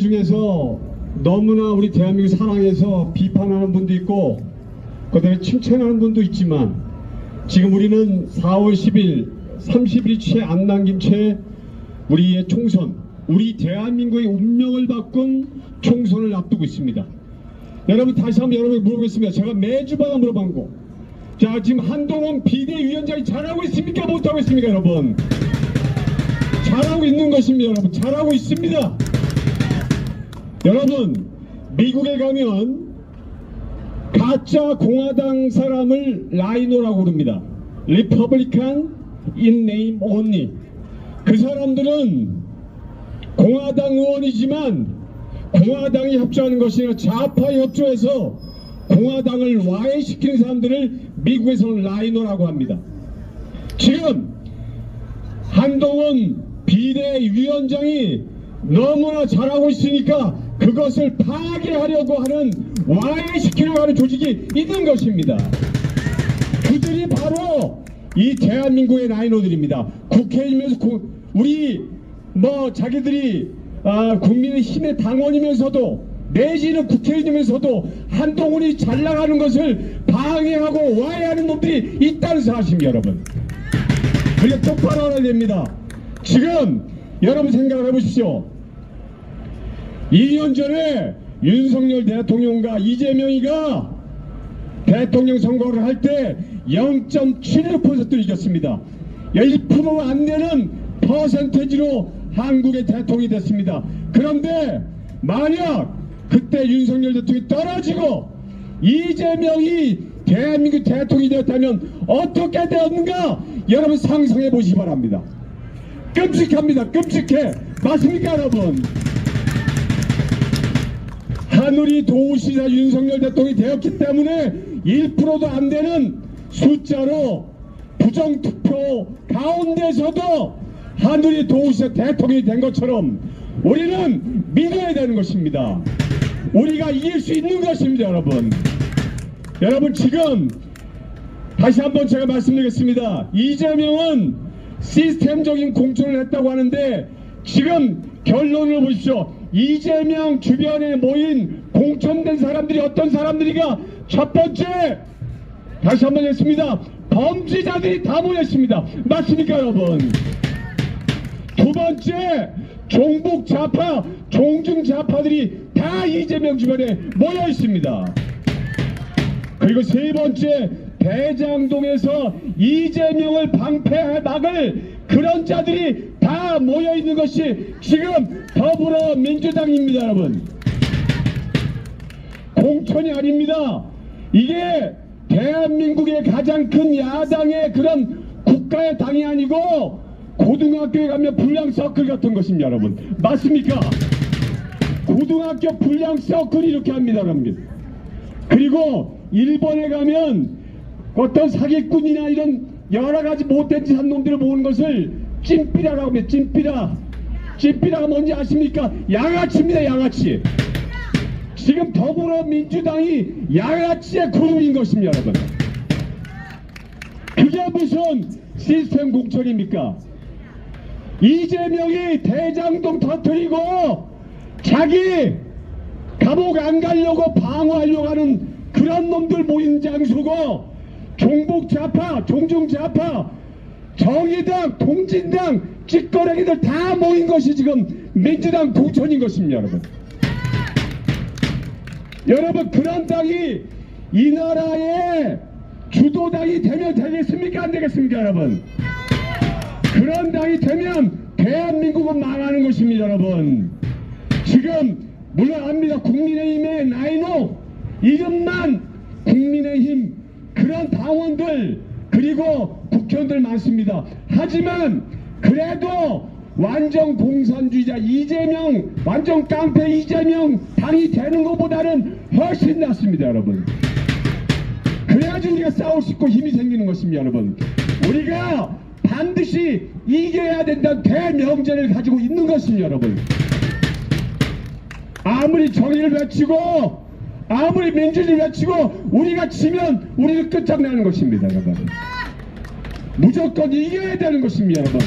중에서 너무나 우리 대한민국 사랑해서 비판하는 분도 있고 그다음에 칭찬하는 분도 있지만 지금 우리는 4월 10일 30일이 채 안 남긴 채 우리의 총선, 우리 대한민국의 운명을 바꾼 총선을 앞두고 있습니다. 여러분 다시 한번 여러분에게 물어보겠습니다. 제가 매주마다 물어본 거. 자, 지금 한동훈 비대위원장이 잘하고 있습니까? 못하고 있습니까? 여러분 잘하고 있는 것입니다. 여러분 잘하고 있습니다. 여러분 미국에 가면 가짜 공화당 사람을 라이노라고 부릅니다. Republican in name only. 그 사람들은 공화당 의원이지만 공화당이 협조하는 것이 아니라 좌파에 협조해서 공화당을 와해시키는 사람들을 미국에서는 라이노라고 합니다. 지금 한동훈 비대위원장이 너무나 잘하고 있으니까 그것을 파괴하려고 하는 와해시키려고 하는 조직이 있는 것입니다. 그들이 바로 이 대한민국의 라이노들입니다. 국회의원이면서 우리 자기들이 국민의힘의 당원이면서도 내지는 국회의원이면서도 한동훈이 잘 나가는 것을 방해하고 와해하는 놈들이 있다는 사실입니다. 여러분 그게 똑바로 알아야 됩니다. 지금 여러분 생각을 해보십시오. 2년 전에 윤석열 대통령과 이재명이가 대통령 선거를 할 때 0.76%를 이겼습니다. 1% 안 되는 퍼센테이지로 한국의 대통령이 됐습니다. 그런데 만약 그때 윤석열 대통령이 떨어지고 이재명이 대한민국 대통령이 되었다면 어떻게 되었는가 여러분 상상해 보시기 바랍니다. 끔찍합니다. 끔찍해. 맞습니까 여러분? 하늘이 도우시자 윤석열 대통령이 되었기 때문에 1%도 안 되는 숫자로 부정투표 가운데서도 하늘이 도우시자 대통령이 된 것처럼 우리는 믿어야 되는 것입니다. 우리가 이길 수 있는 것입니다. 여러분 지금 다시 한번 제가 말씀드리겠습니다. 이재명은 시스템적인 공천을 했다고 하는데 지금 결론을 보십시오. 이재명 주변에 모인 공천된 사람들이 어떤 사람들이가 첫 번째 다시 한번 했습니다. 범죄자들이 다 모였습니다. 맞습니까 여러분? 두 번째 종북 좌파 종중 좌파들이 다 이재명 주변에 모여 있습니다. 그리고 세 번째 대장동에서 이재명을 방패할 막을 그런 자들이 다 모여 있는 것이 지금 더불어민주당입니다. 여러분 공천이 아닙니다. 이게 대한민국의 가장 큰 야당의 그런 국가의 당이 아니고 고등학교에 가면 불량서클 같은 것입니다. 여러분 맞습니까? 고등학교 불량서클이 이렇게 합니다. 여러분. 그리고 일본에 가면 어떤 사기꾼이나 이런 여러가지 못된 짓 한 놈들을 모으는 것을 찐삐라라고 합니다. 찐삐라가 뭔지 아십니까? 양아치입니다. 양아치. 지금 더불어민주당이 양아치의 그룹인 것입니다. 여러분 그게 무슨 시스템 공천입니까? 이재명이 대장동 터뜨리고 자기 감옥 안 가려고 방어하려고 하는 그런 놈들 모인 장소고 종북 좌파 종중 좌파 정의당 통진당 찌꺼레기들 다 모인 것이 지금 민주당 공천인 것입니다. 여러분 그런 당이 이 나라의 주도당이 되면 되겠습니까? 안 되겠습니까? 여러분 그런 당이 되면 대한민국은 망하는 것입니다. 여러분 지금 물론 압니다. 국민의힘의 라이노 이름만 국민의힘 그런 당원들 그리고 국회의원들 많습니다. 하지만 그래도 완전 공산주의자 이재명 완전 깡패 이재명 당이 되는 것보다는 훨씬 낫습니다. 여러분 그래야지 우리가 싸울 수 있고 힘이 생기는 것입니다. 여러분 우리가 반드시 이겨야 된다는 대명제를 가지고 있는 것입니다. 여러분 아무리 정의를 외치고 아무리 민주주의를 외치고 우리가 지면 우리는 끝장나는 것입니다. 여러분 무조건 이겨야 되는 것입니다. 여러분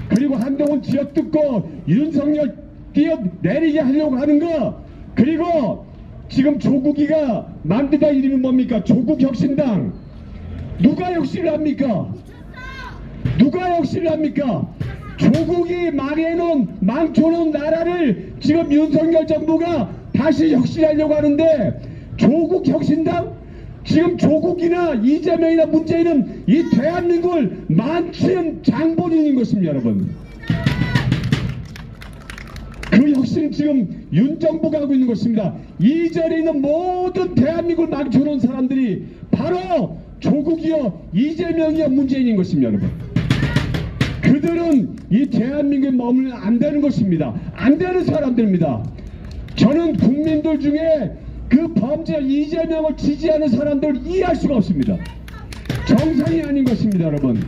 그리고 한동훈 지역듣고 윤석열 뛰어내리게 하려고 하는 거, 그리고 지금 조국이가 만드다 이름이 뭡니까? 조국혁신당. 누가 혁신을 합니까? 누가 혁신을 합니까? 조국이 망쳐놓은 나라를 지금 윤석열 정부가 다시 혁신하려고 하는데, 조국혁신당? 지금 조국이나 이재명이나 문재인은 이 대한민국을 망치는 장본인인 것입니다, 여러분. 그 혁신은 지금 윤 정부가 하고 있는 것입니다. 이 자리에 있는 모든 대한민국을 망쳐놓은 사람들이 바로 조국이요, 이재명이요, 문재인인 것입니다, 여러분. 그들은 이 대한민국에 머물면 안 되는 것입니다. 안 되는 사람들입니다. 저는 국민들 중에 그 범죄 이재명을 지지하는 사람들을 이해할 수가 없습니다. 정상이 아닌 것입니다, 여러분.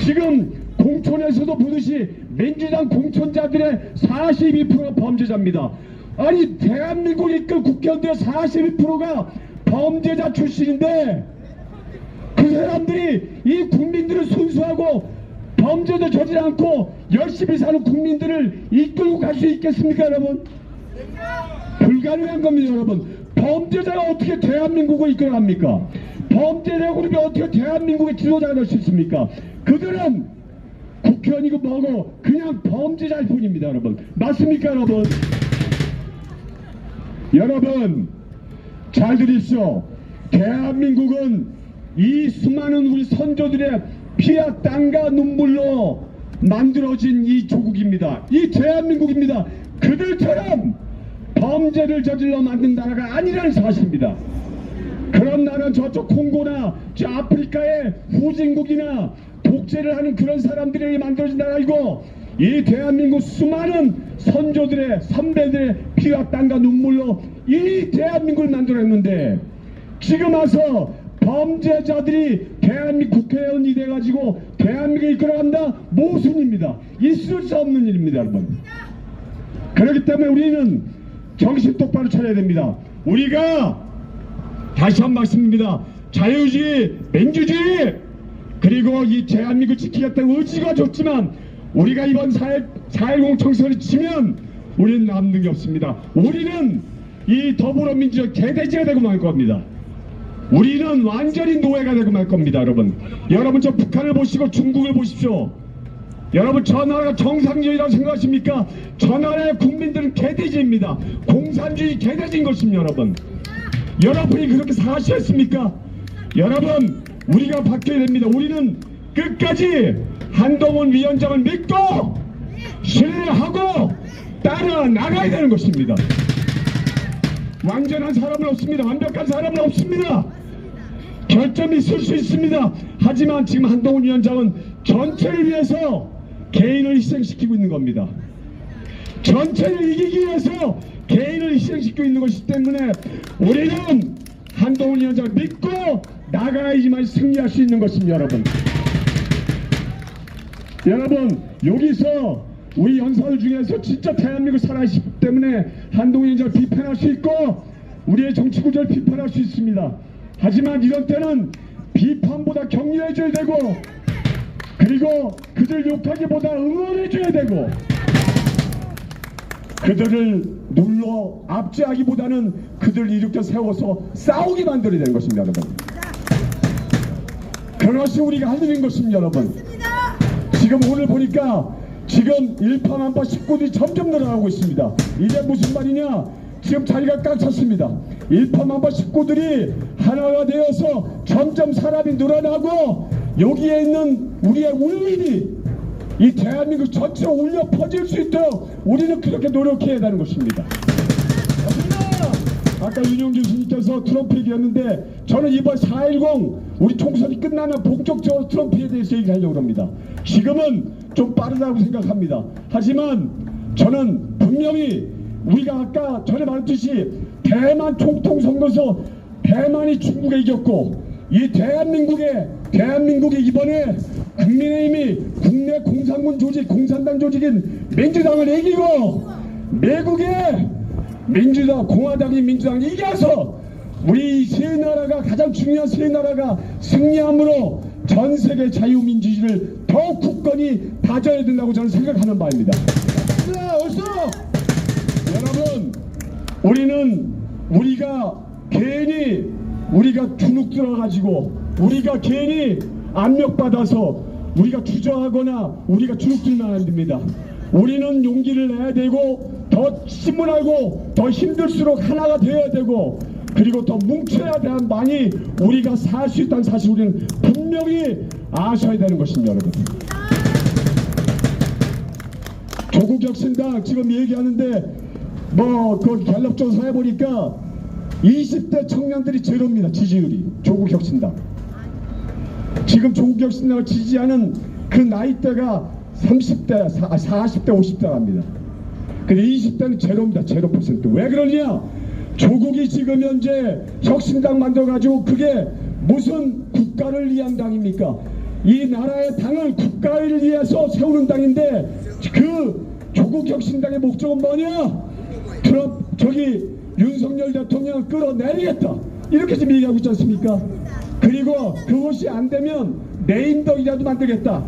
지금 공천에서도 보듯이 민주당 공천자들의 42%가 범죄자입니다. 아니, 대한민국을 이끌 국회의원들의 42%가 범죄자 출신인데, 그 사람들이 이 국민들을 순수하고 범죄도 저지르지 않고 열심히 사는 국민들을 이끌고 갈 수 있겠습니까, 여러분? 불가능한 겁니다, 여러분. 범죄자가 어떻게 대한민국을 이끌어갑니까? 범죄자 그룹이 어떻게 대한민국의 지도자가 될 수 있습니까? 그들은 국회의원이고 뭐고 그냥 범죄자일 뿐입니다, 여러분. 맞습니까, 여러분? 여러분, 잘 들으십시오. 대한민국은 이 수많은 우리 선조들의 피와 땀과 눈물로 만들어진 이 조국입니다. 이 대한민국입니다. 그들처럼 범죄를 저질러 만든 나라가 아니라는 사실입니다. 그런 나라는 저쪽 콩고나 저 아프리카의 후진국이나 독재를 하는 그런 사람들이 만들어진 나라이고, 이 대한민국 수많은 선조들의 선배들의 피와 땀과 눈물로 이 대한민국을 만들어냈는데, 지금 와서 범죄자들이 대한민국 국회의원이 돼가지고 대한민국을 이끌어간다? 모순입니다. 있을 수 없는 일입니다, 여러분. 그렇기 때문에 우리는 정신 똑바로 차려야 됩니다. 우리가 다시 한 말씀입니다. 자유주의, 민주주의, 그리고 이 대한민국 지키겠다는 의지가 좋지만, 우리가 이번 4.10 총선을 치면 우리는 남는 게 없습니다. 우리는 이 더불어민주적 개돼지가 되고 말 겁니다. 우리는 완전히 노예가 되고 말 겁니다, 여러분. 여러분, 저 북한을 보시고 중국을 보십시오. 여러분, 저 나라가 정상주의라고 생각하십니까? 저 나라의 국민들은 개돼지입니다. 공산주의 개돼지인 것입니다, 여러분. 여러분이 그렇게 사시했습니까? 여러분, 우리가 바뀌어야 됩니다. 우리는 끝까지 한동훈 위원장을 믿고 신뢰하고 따라 나가야 되는 것입니다. 완전한 사람은 없습니다. 완벽한 사람은 없습니다. 결점이 있을 수 있습니다. 하지만 지금 한동훈 위원장은 전체를 위해서 개인을 희생시키고 있는 겁니다. 전체를 이기기 위해서 개인을 희생시키고 있는 것이기 때문에 우리는 한동훈 위원장을 믿고 나가야지만 승리할 수 있는 것입니다, 여러분. 여러분, 여기서 우리 연사들 중에서 진짜 대한민국 살아있기 때문에 한동훈 위원장을 비판할 수 있고 우리의 정치 구조를 비판할 수 있습니다. 하지만 이런 때는 비판보다 격려해줘야 되고, 그리고 그들 욕하기보다 응원해줘야 되고, 그들을 눌러 압제하기보다는 그들을 일으켜 세워서 싸우게 만들어야 되는 것입니다, 여러분. 그것이 우리가 할 일인 것입니다, 여러분. 지금 오늘 보니까 지금 일파만파 식구들이 점점 늘어나고 있습니다. 이게 무슨 말이냐? 지금 자리가 꽉 찼습니다. 일파만파 식구들이 하나가 되어서 점점 사람이 늘어나고, 여기에 있는 우리의 울림이 이 대한민국 전체로 울려 퍼질 수 있도록 우리는 그렇게 노력해야 하는 것입니다. 아까 윤영주 교수님께서 트럼프 얘기했는데, 저는 이번 4.10 우리 총선이 끝나면 본격적으로 트럼프에 대해서 얘기하려고 합니다. 지금은 좀 빠르다고 생각합니다. 하지만 저는 분명히 우리가 아까 전에 말했듯이 대만 총통선거에서 대만이 중국에 이겼고, 이 대한민국이 이번에 국민의힘이 국내 공산군 조직, 공산당 조직인 민주당을 이기고, 미국의 공화당이 민주당을 이겨서 우리 세 나라가, 가장 중요한 세 나라가 승리함으로 전 세계 자유민주주의를 더욱 굳건히 다져야 된다고 저는 생각하는 바입니다. 어서! 우리는 우리가 괜히 우리가 주눅 들어가지고 우리가 괜히 압력받아서 우리가 주저하거나 우리가 주눅 들면 안 됩니다. 우리는 용기를 내야 되고 더 신문하고 더 힘들수록 하나가 되어야 되고 그리고 더 뭉쳐야 되는 많이 우리가 살 수 있다는 사실 우리는 분명히 아셔야 되는 것입니다. 여러분, 조국혁신당 지금 얘기하는데 그 갤럽 조사 해보니까 20대 청년들이 제로입니다. 지지율이. 조국혁신당 지금 조국혁신당을 지지하는 그 나이대가 30대, 40대, 50대랍니다. 근데 20대는 제로입니다. 0%. 왜 그러냐? 조국이 지금 현재 혁신당 만들어가지고 그게 무슨 국가를 위한 당입니까? 이 나라의 당을 국가를 위해서 세우는 당인데 그 조국혁신당의 목적은 뭐냐? 윤석열 대통령을 끌어내리겠다. 이렇게 지금 얘기하고 있지 않습니까? 그리고 그것이 안 되면 내임덕이라도 만들겠다.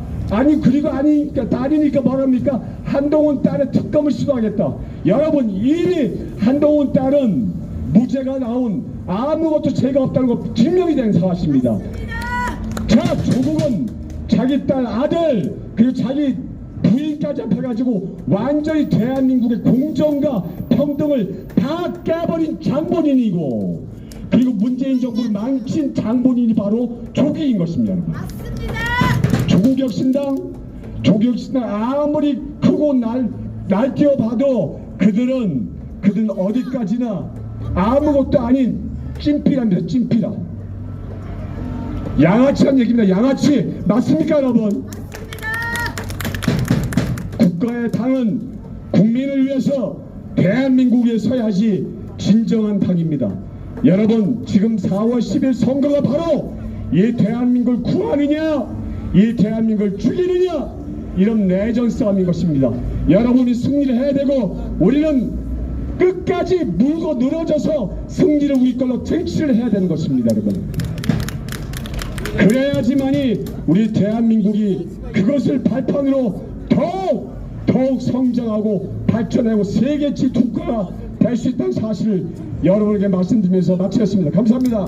그리고 아니니까 뭐랍니까? 한동훈 딸의 특검을 시도하겠다. 여러분, 이미 한동훈 딸은 무죄가 나온 아무것도 죄가 없다는 거 증명이 된 사실입니다. 자, 조국은 자기 딸 아들 그리고 자기 부인까지 합해가지고 완전히 대한민국의 공정과 평등을 다 깨버린 장본인이고 그리고 문재인 정부를 망친 장본인이 바로 조국인 것입니다. 여러분. 조국혁신당 아무리 크고 날뛰어봐도 그들은 어디까지나 아무것도 아닌 찐피랍니다. 찐피라. 양아치란 얘기입니다. 양아치. 맞습니까 여러분? 국가의 당은 국민을 위해서 대한민국에 서야지 진정한 당입니다. 여러분, 지금 4월 10일 선거가 바로 이 대한민국을 구하느냐 이 대한민국을 죽이느냐 이런 내전 싸움인 것입니다. 여러분이 승리를 해야 되고 우리는 끝까지 물고 늘어져서 승리를 우리 걸로 쟁취를 해야 되는 것입니다. 여러분, 그래야지만이 우리 대한민국이 그것을 발판으로 더욱 성장하고 발전하고 세계치 국가가 될 수 있다는 사실을 여러분에게 말씀드리면서 마치겠습니다. 감사합니다.